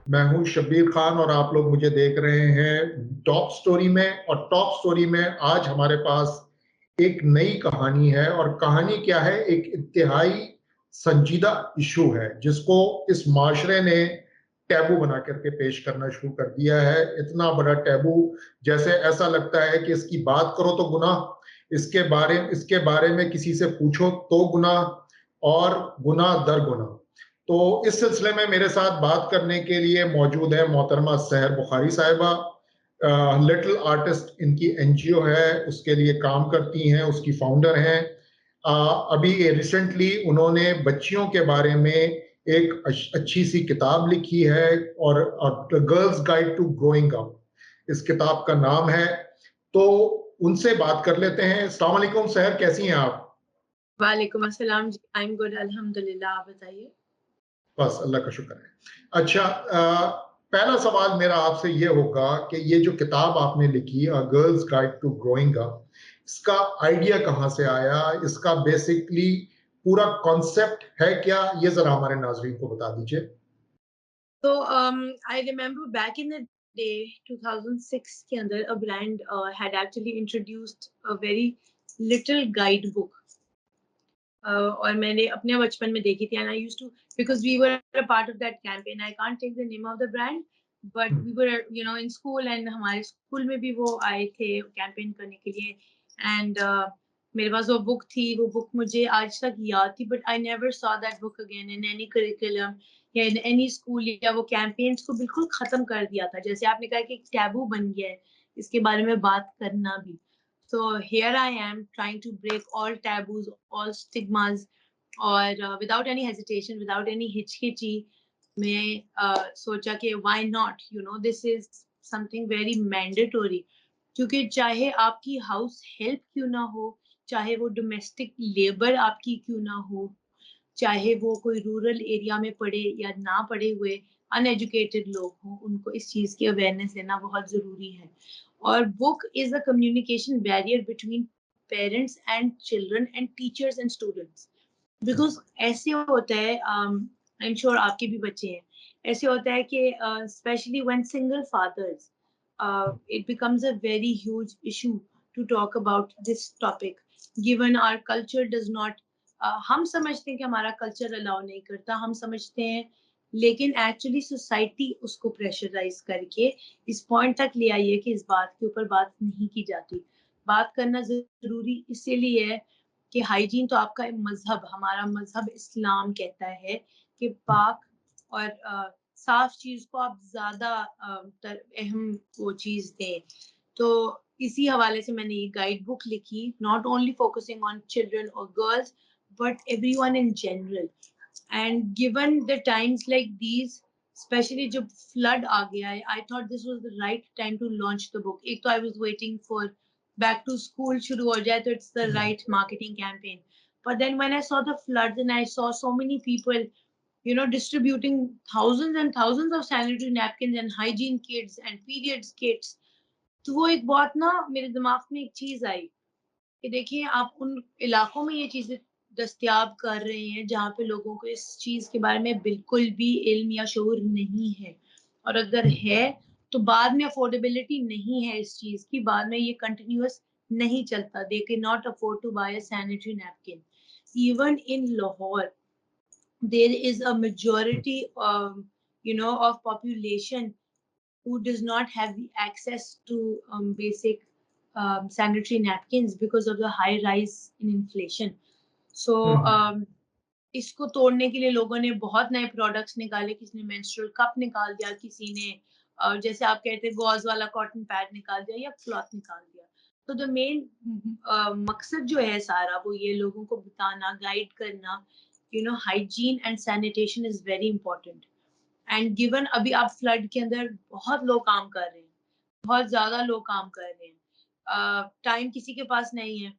मैं हूं शब्बीर खान और आप लोग मुझे देख रहे हैं टॉप स्टोरी में। और टॉप स्टोरी में आज हमारे पास एक नई कहानी है। और कहानी क्या है? एक इंतहाई संजीदा इशू है जिसको इस माशरे ने टैबू बना करके पेश करना शुरू कर दिया है। इतना बड़ा टैबू, जैसे ऐसा लगता है कि इसकी बात करो तो गुनाह, इसके बारे में किसी से पूछो तो गुनाह, और गुनाह दर गुनाह। तो इस सिलसिले में मेरे साथ बात करने के लिए मौजूद है मोहतरमा सहर बुखारी साहिबा। लिटिल आर्टिस्ट इनकी एनजीओ है, उसके लिए काम करती हैं, उसकी फाउंडर हैं। अभी रिसेंटली उन्होंने बच्चियों के बारे में एक अच्छी सी किताब लिखी है, और girls guide to growing up इस किताब का नाम है। तो उनसे बात कर लेते हैं। अस्सलाम वालेकुम सहर, कैसी हैं आप? वालेकुम अस्सलाम जी, आई एम गुड अल्हम्दुलिल्लाह, आप बताइए। बस अल्लाह का शुक्र है। अच्छा, पहला सवाल मेरा आपसे ये होगा कि ये जो किताब आपने लिखी, girls guide to growing up, इसका आइडिया कहाँ से आया? इसका बेसिकली पूरा कॉन्सेप्ट है क्या? ये जरा हमारे नाजरीन को बता दीजिए। तो I remember back in the day 2006 के अंदर a brand had actually introduced a very little guide book, और मैंने अपने बचपन में देखी थी, and I used to, because we were a part of that campaign. I can't take the name of the brand, but we were in school, एंड हमारे school में भी वो आए थे कैंपेन करने के लिए। एंड मेरे पास वो बुक थी, वो बुक मुझे आज तक याद थी, but I never saw that book again in any curriculum या इन एनी स्कूल। या वो कैंपेन्स को बिल्कुल खत्म कर दिया था, जैसे आपने कहा कि एक टैबू बन गया है इसके बारे में बात करना भी। So here I am trying to break all taboos, all stigmas, और without any hesitation, without any हिचकिची, मैं सोचा कि why not, this is something very mandatory, क्योंकि चाहे आपकी हाउस हेल्प क्यों ना हो, चाहे वो डोमेस्टिक लेबर आपकी क्यों ना हो, चाहे वो कोई रूरल एरिया में पढ़े या ना पढ़े हुए अनएजुकेटेड लोग हों, उनको इस चीज़ की अवेयरनेस लेना बहुत ज़रूरी है। और book is a communication barrier between parents and children and teachers and students. Because ऐसे होता है, आई एम श्योर आपके भी बच्चे हैं, ऐसे होता है कि specially when single fathers, it becomes a very huge issue to talk about this topic, given our culture does not, हम समझते हैं कि हमारा कल्चर अलाउ नहीं करता, हम समझते हैं, लेकिन एक्चुअली सोसाइटी उसको प्रेशराइज करके इस पॉइंट तक ले आई है कि इस बात के ऊपर बात नहीं की जाती। बात करना ज़रूरी इसीलिए है कि हाइजीन तो आपका मज़हब, हमारा मज़हब इस्लाम कहता है कि पाक और साफ चीज़ को आप ज़्यादा अहम वो चीज़ दें। तो इसी हवाले से मैंने ये गाइड बुक लिखी, not only focusing on children और girls, but everyone in general. And given the times like these, especially जब flood आ गया है, I thought this was the right time to launch the book. एक तो I was waiting for back to school शुरू हो जाए, तो it's the right marketing campaign. But then when I saw the floods and I saw so many people, distributing thousands and thousands of sanitary napkins and hygiene kits and periods kits, तो वो एक बहुत ना मेरे दिमाग में एक चीज़ आई कि देखिए आप उन इलाकों में ये चीज़ें दस्तयाब कर रहे हैं जहाँ पे लोगों को इस चीज़ के बारे में बिल्कुल भी इल्म या शऊर नहीं है, और अगर है तो बाद में अफोर्डेबिलिटी नहीं है इस चीज़ की, बाद में ये कंटिन्यूअस नहीं चलता, they can not afford to buy a sanitary napkin. Even in Lahore there is a majority, of population who does not have the access to basic sanitary napkins because of the high rise in inflation. So इसको तोड़ने के लिए लोगों ने बहुत नए products निकाले, किसी ने मेंस्ट्रुअल कप निकाल दिया, किसी ने जैसे आप कहते हैं गॉज वाला कॉटन पैड निकाल दिया या क्लॉथ निकाल दिया। तो द मेन मकसद जो है सारा वो ये लोगों को बताना, गाइड करना, hygiene and sanitation is very important. And given अभी आप फ्लड के अंदर बहुत लोग काम कर रहे हैं, बहुत ज़्यादा लोग काम कर रहे हैं। टाइम किसी के पास नहीं है,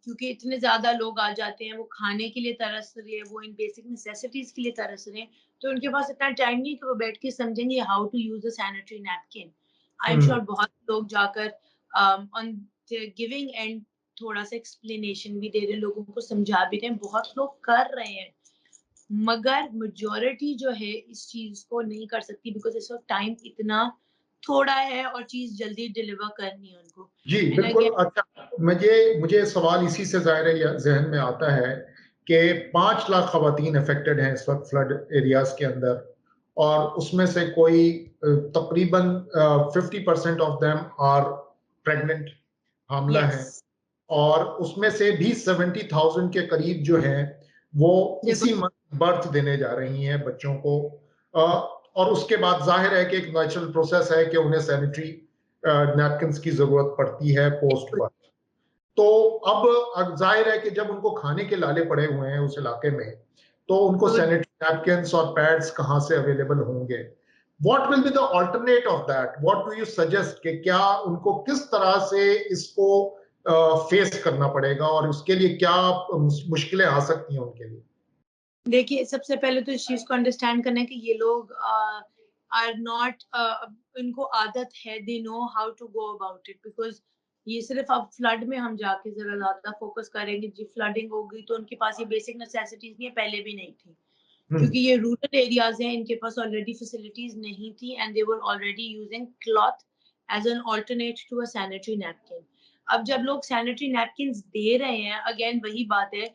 क्योंकि इतने ज़्यादा लोग आ जाते हैं, वो खाने के लिए तरस रहे हैं, वो इन बेसिक नेसेसिटीज़ के लिए तरस रहे हैं, तो उनके पास इतना टाइम नहीं है कि वो बैठ के समझेंगे how to use a sanitary napkin. I am sure बहुत लोग जाकर ऑन द गिविंग एंड थोड़ा-सा एक्सप्लेनेशन भी दे रहे हैं, लोगों को समझा भी रहे हैं, बहुत लोग कर रहे हैं। मगर मेजॉरिटी जो है इस चीज को नहीं कर सकती बिकॉज इस वक्त टाइम इतना थोड़ा है और चीज जल्दी डिलीवर करनी है उनको। जी एंड बिल्कुल। अगेन अच्छा, मुझे मुझे सवाल इसी से ज़ाहिर है जहन में आता है कि 5 लाख खवातीन अफेक्टेड हैं इस वक्त फ्लड एरियाज के अंदर, और उसमें से कोई तकरीबन 50% ऑफ देम आर प्रेग्नेंट, हामला यस हैं, और उसमें से भी 70,000 के करीब जो हैं वो देखो इसी मंथ बर्थ देने जा रही हैं बच्चों को। अ, और उसके बाद जाहिर है कि एक नेचुरल प्रोसेस है कि उन्हें सैनिटरी नैपकिन्स की जरूरत पड़ती है पोस्ट बिल्कुल बर्थ। तो अब जाहिर है कि जब उनको खाने के लाले पड़े हुए हैं उस इलाके में, तो उनको तो सैनिटरी नैपकिन्स और पैड्स कहाँ से अवेलेबल होंगे? What will be the alternate of that? What do you suggest कि क्या उनको किस तरह से इसको फेस करना पड़ेगा और उसके लिए क्या मुश्किलें आ सकती हैं उनके लिए? देखिए सबसे पहले तो इस चीज को अंडरस्टैंड करना है कि ये लोग आर नॉट, इनको आदत है, they know how to go about it because ये सिर्फ अब फ्लड में हम जाके जरा ज्यादा फोकस करेंगे जी फ्लडिंग हो गई तो उनके पास ये बेसिक नेसेसिटीज नहीं है, पहले भी नहीं थी क्योंकि ये रूरल एरियाज हैं, इनके पास ऑलरेडी फैसिलिटीज नहीं थी and they were already using cloth as an alternate to a sanitary napkin. अब जब लोग सैनिटरी नैपकिन दे रहे हैं, अगेन वही बात है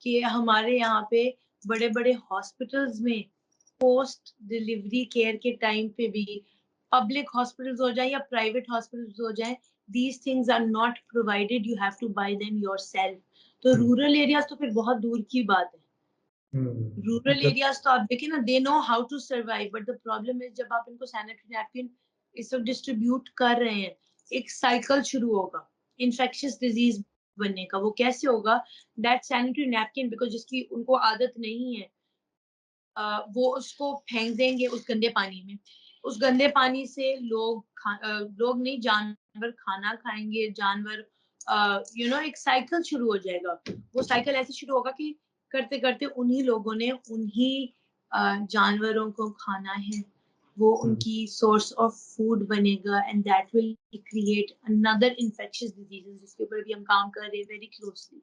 कि हमारे यहाँ पे बड़े बड़े हॉस्पिटल्स में पोस्ट डिलीवरी केयर के टाइम पे भी, पब्लिक हॉस्पिटल्स हो जाए या प्राइवेट हॉस्पिटल्स हो जाए, these things are not provided, you have to buy them yourself। तो रूरल एरियाज तो फिर बहुत दूर की बात है। रूरल एरियाज तो आप देखिए ना, they know how to survive, but the problem is जब आप इनको सैनिटरी नैपकिन इस वक्त डिस्ट्रीब्यूट कर रहे हैं, एक साइकिल शुरू होगा इन्फेक्शियस डिजीज बनने का। वो कैसे होगा? दैट सैनिटरी नैपकिन बिकॉज जिसकी उनको आदत नहीं है, वो उसको फेंक देंगे उस गंदे पानी में। उस गंदे पानी से लोग नहीं, जानवर खाना खाएंगे, जानवर एक साइकिल शुरू हो जाएगा। वो साइकिल ऐसे शुरू होगा कि करते करते उन्हीं लोगों ने उन्हीं जानवरों को खाना है, वो उनकी सोर्स ऑफ फूड बनेगा and that will create another infectious diseases जिसके ऊपर भी हम काम कर रहे हैं वेरी क्लोजली।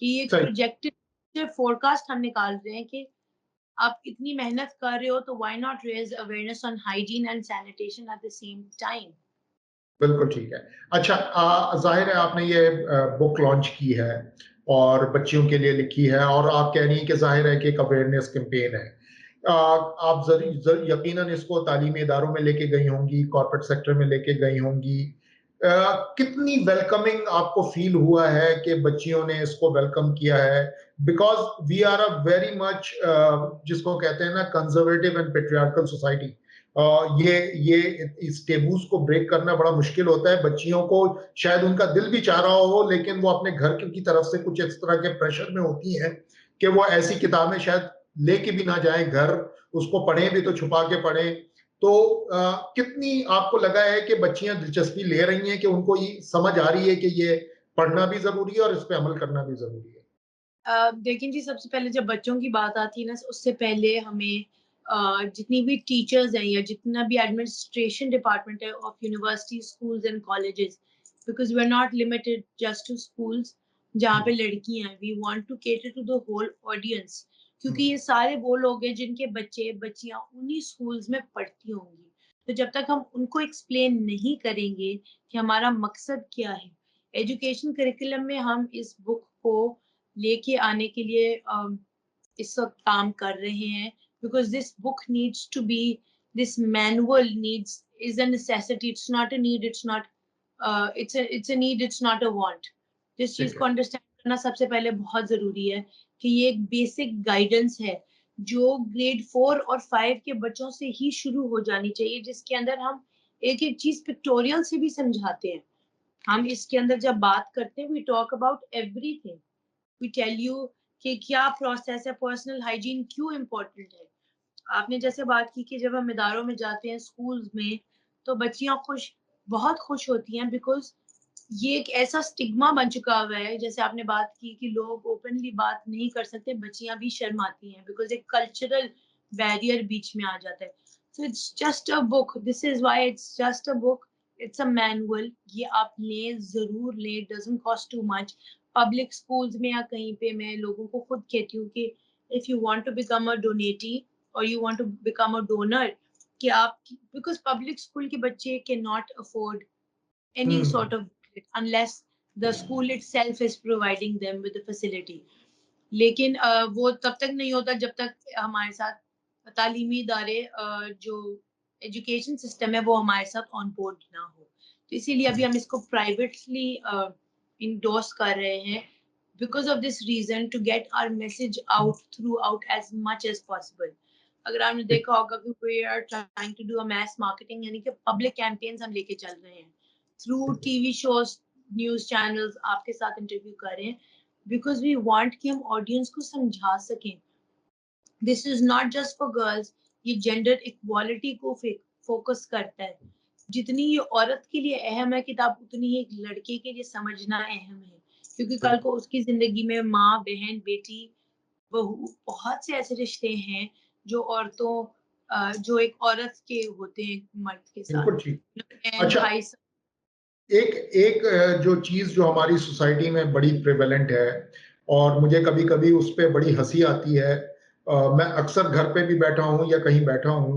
कि एक सही। प्रोजेक्टेड फोरकास्ट हम निकाल रहे हैं कि आप इतनी मेहनत कर रहे हो तो why not raise awareness on hygiene and sanitation at the same time. बिल्कुल ठीक है। अच्छा, जाहिर है आपने ये बुक लॉन्च की है और बच्चियों के लिए लिखी है, और आप कह रही हैं कि जाहिर है कि एक अवेयरनेस कैंपेन है। आप यकीनन इसको तालीमी इदारों में लेके गई होंगी, कॉर्पोरेट सेक्टर में लेके गई होंगी। कितनी वेलकमिंग आपको फील हुआ है कि बच्चियों ने इसको वेलकम किया है? Because we are a very much जिसको कहते हैं ना कंजर्वेटिव एंड पेट्रियार्कल सोसाइटी। ये इस टेबूज को ब्रेक करना बड़ा मुश्किल होता है। बच्चियों को शायद उनका दिल भी चाह रहा हो, लेकिन वो अपने घर की तरफ से कुछ इस तरह के प्रेशर में होती हैं कि वो ऐसी किताबें शायद लेके भी ना जाएं घर, उसको पढ़ें भी तो छुपा के पढ़ें। तो कितनी आपको लगा है कि बच्चियां दिलचस्पी ले रही हैं, कि उनको ये समझ आ रही है कि ये पढ़ना भी जरूरी है और इस पे अमल करना भी जरूरी है? देखिए जी, सबसे पहले जब बच्चों की बात आती है ना, उससे पहले हमें जितनी भी टीचर्स हैं या जितना भी एडमिनिस्ट्रेशन डिपार्टमेंट है of university, schools and colleges, because we are not limited just to schools जहाँ पे लड़कियां हैं, we want to cater to the whole audience, क्योंकि ये सारे वो लोग हैं जिनके बच्चे बच्चियां उन्हीं स्कूल्स में पढ़ती होंगी। तो जब तक हम उनको एक्सप्लेन नहीं करेंगे कि हमारा मकसद क्या है, एजुकेशन करिकुलम में हम इस बुक को लेके आने के लिए इस वक्त काम कर रहे हैं, because this book needs to be, this manual needs is a necessity, it's not a need, it's not it's a need, it's not a want. जिस चीज ठीक को है। अंडरस्टैंड करना सबसे पहले बहुत जरूरी है कि ये एक बेसिक गाइडेंस है जो ग्रेड 4 और 5 के बच्चों से ही शुरू हो जानी चाहिए, जिसके अंदर हम एक एक चीज पिक्टोरियल से भी समझाते हैं। हम इसके अंदर जब बात करते हैं, we talk about everything, we tell you कि क्या प्रोसेस है, पर्सनल हाइजीन क्यों इम्पोर्टेंट है। आपने जैसे बात की कि जब हम इदारों में जाते हैं, स्कूल्स में, तो बच्चियां बहुत खुश होती हैं बिकॉज ये एक ऐसा स्टिग्मा बन चुका हुआ है। जैसे आपने बात की कि लोग ओपनली बात नहीं कर सकते, बच्चियां भी शर्माती हैं बिकॉज एक कल्चरल बैरियर बीच में आ जाता है। So it's just a book, this is why it's just a book, it's a manual. ये आप लें, जरूर लें, doesn't cost too much. Public schools में या कहीं पे मैं लोगों को खुद कहती हूँ कि if you want to become a donatee or you want to become a donor, कि आप, because public school के बच्चे cannot afford any sort of unless the school itself is providing them with the facility. लेकिन वो तब तक नहीं होता जब तक हमारे साथ तालीमी इदारे जो एजुकेशन सिस्टम है वो हमारे साथ ऑन बोर्ड ना हो। तो इसीलिए अभी हम इसको प्राइवेटली इंडोर्स कर रहे हैं because of this reason to get our message out throughout as much as possible. अगर आपने देखा होगा कि we are trying to do a mass marketing, यानी कि पब्लिक कैंपेन्स हम लेके चल रहे हैं through TV shows, news channels, आपके साथ इंटरव्यू कर रहे हैं because we want कि हम ऑडियंस को समझा सकें this is not just for girls. ये जेंडर इक्वालिटी को फोकस करता है। जितनी ये औरत के लिए अहम है किताब, उतनी ही एक लड़के के लिए समझना अहम है, क्योंकि कल को उसकी जिंदगी में माँ, बहन, बेटी, बहू, बहुत से ऐसे रिश्ते हैं जो औरतों जो एक औरत के होते हैं मर्द के साथ। बिल्कुल ठीक। अच्छा, एक जो चीज जो हमारी सोसाइटी में बड़ी प्रेवेलेंट है और मुझे कभी-कभी उस पे बड़ी हंसी आती है, मैं अक्सर घर पे भी बैठा हूँ या कहीं बैठा हूँ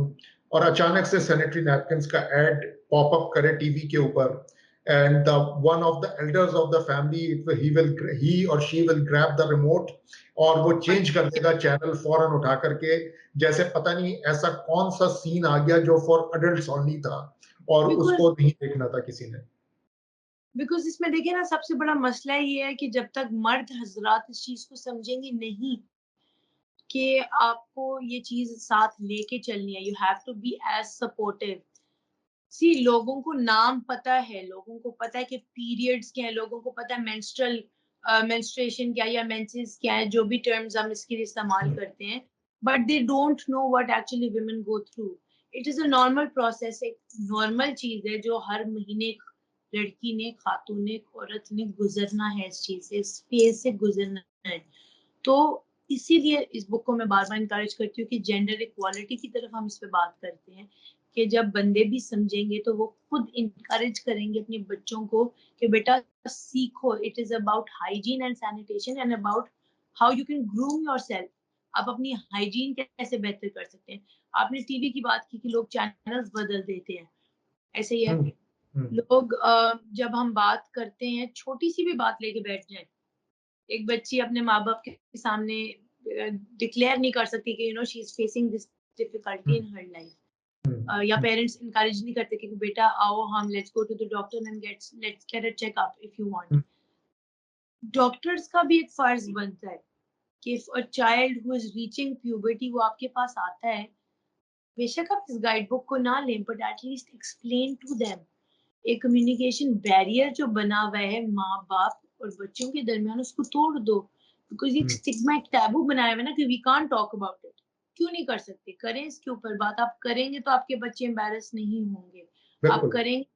और अचानक से सैनिटरी नैपकिन्स का एड पॉप अप करे टीवी के ऊपर and the one of the elders of the family he और she will grab the remote और वो चेंज कर देगा चैनल फौरन उठा करके, जैसे पता नहीं ऐसा कौन सा सीन आ गया जो फॉर एडल्ट्स ओनली था और उसको नहीं देखना था किसी ने। बिकॉज इसमें देखिए ना, सबसे बड़ा मसला ये है कि जब तक मर्द हजरात इस चीज को समझेंगे नहीं कि आपको ये चीज साथ लेके चलनी है, you have to be as supportive. See, लोगों को नाम पता है, लोगों को पता है कि पीरियड्स क्या है, लोगों को पता है मेंस्ट्रुअल मेंस्ट्रुएशन क्या है या मेंसेस क्या है, जो भी टर्म्स हम इसके लिए इस्तेमाल करते हैं, but they don't know what actually women go through. It is a normal process, एक नॉर्मल चीज है जो हर महीने लड़की ने, खातून ने, औरत ने गुजरना है, इस चीज से, इस फेज से गुजरना है। तो इसीलिए इस बुक को मैं बार बार इंकरेज करती हूँ कि जेंडर इक्वालिटी की तरफ हम इस पे बात करते हैं कि जब बंदे भी समझेंगे तो वो खुद इंकरेज करेंगे अपने बच्चों को कि बेटा सीखो, it is about hygiene and sanitation and about how you can groom yourself. आप अपनी हाइजीन कैसे बेहतर कर सकते हैं। आपने टीवी की बात की कि लोग चैनल्स बदल देते हैं, ऐसे ही है लोग जब हम बात करते हैं, छोटी सी भी बात लेके बैठ जाए, एक बच्ची अपने माँ बाप के सामने डिक्लेयर नहीं कर सकती कि you know she is facing this difficulty in her life, या पेरेंट्स इनकरेज नहीं करते कि बेटा आओ हम let's go to the doctor and let's get a checkup if you want. Doctors का भी एक फर्ज बनता है कि if a child who is reaching puberty वो आपके पास आता है, बेशक आप इस गाइड बुक को ना लें but at least explain to them. एक कम्युनिकेशन बैरियर जो बना हुआ है माँ बाप और बच्चों के दरमियान, उसको तोड़ दो। बिकॉज ये स्टिग्मा, एक टैबू बनाया हुआ है ना कि we can't talk about it. क्यों नहीं कर सकते? करें इसके ऊपर बात। आप करेंगे तो आपके बच्चे एम्बैरस नहीं होंगे, आप करेंगे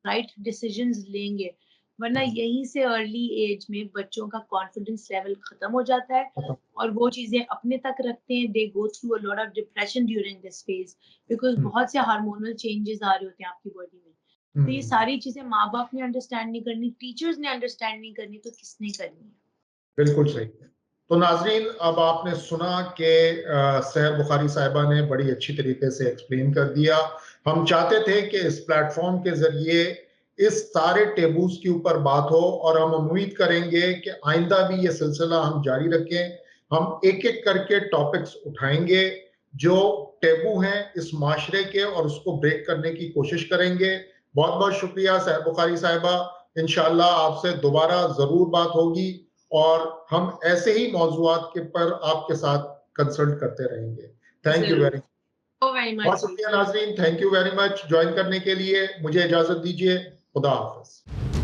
राइट डिसीजंस लेंगे, वरना यहीं से अर्ली एज में बच्चों का कॉन्फिडेंस लेवल खत्म हो जाता है और वो चीजें अपने तक रखते हैं। They go through a lot of depression during this phase because बहुत से हार्मोनल चेंजेस आ रहे होते हैं आपकी बॉडी में। तो ये सारी चीजें माँ बाप ने अंडरस्टैंड नहीं करनी, टीचर्स ने अंडरस्टैंड नहीं करनी, तो किसने करनी है? बिल्कुल सही। तो नाजरीन, अब आपने सुना कि सहर बुखारी साहिबा ने बड़ी अच्छी तरीके से एक्सप्लेन कर दिया। हम चाहते थे कि इस प्लेटफॉर्म के जरिए इस सारे टेबूज के ऊपर बात हो और हम उम्मीद करेंगे कि आइंदा भी ये सिलसिला हम जारी रखें। हम एक एक करके टॉपिक्स उठाएंगे जो टेबू हैं इस माशरे के और उसको ब्रेक करने की कोशिश करेंगे। बहुत बहुत शुक्रिया सहर बुखारी साहिबा। इंशाल्लाह आपसे दोबारा जरूर बात होगी और हम ऐसे ही मौजूआत के पर आपके साथ कंसल्ट करते रहेंगे। Thank you very much. बहुत शुक्रिया नाजरीन, thank you very much join करने के लिए। मुझे इजाजत दीजिए, खुदा हाफिज।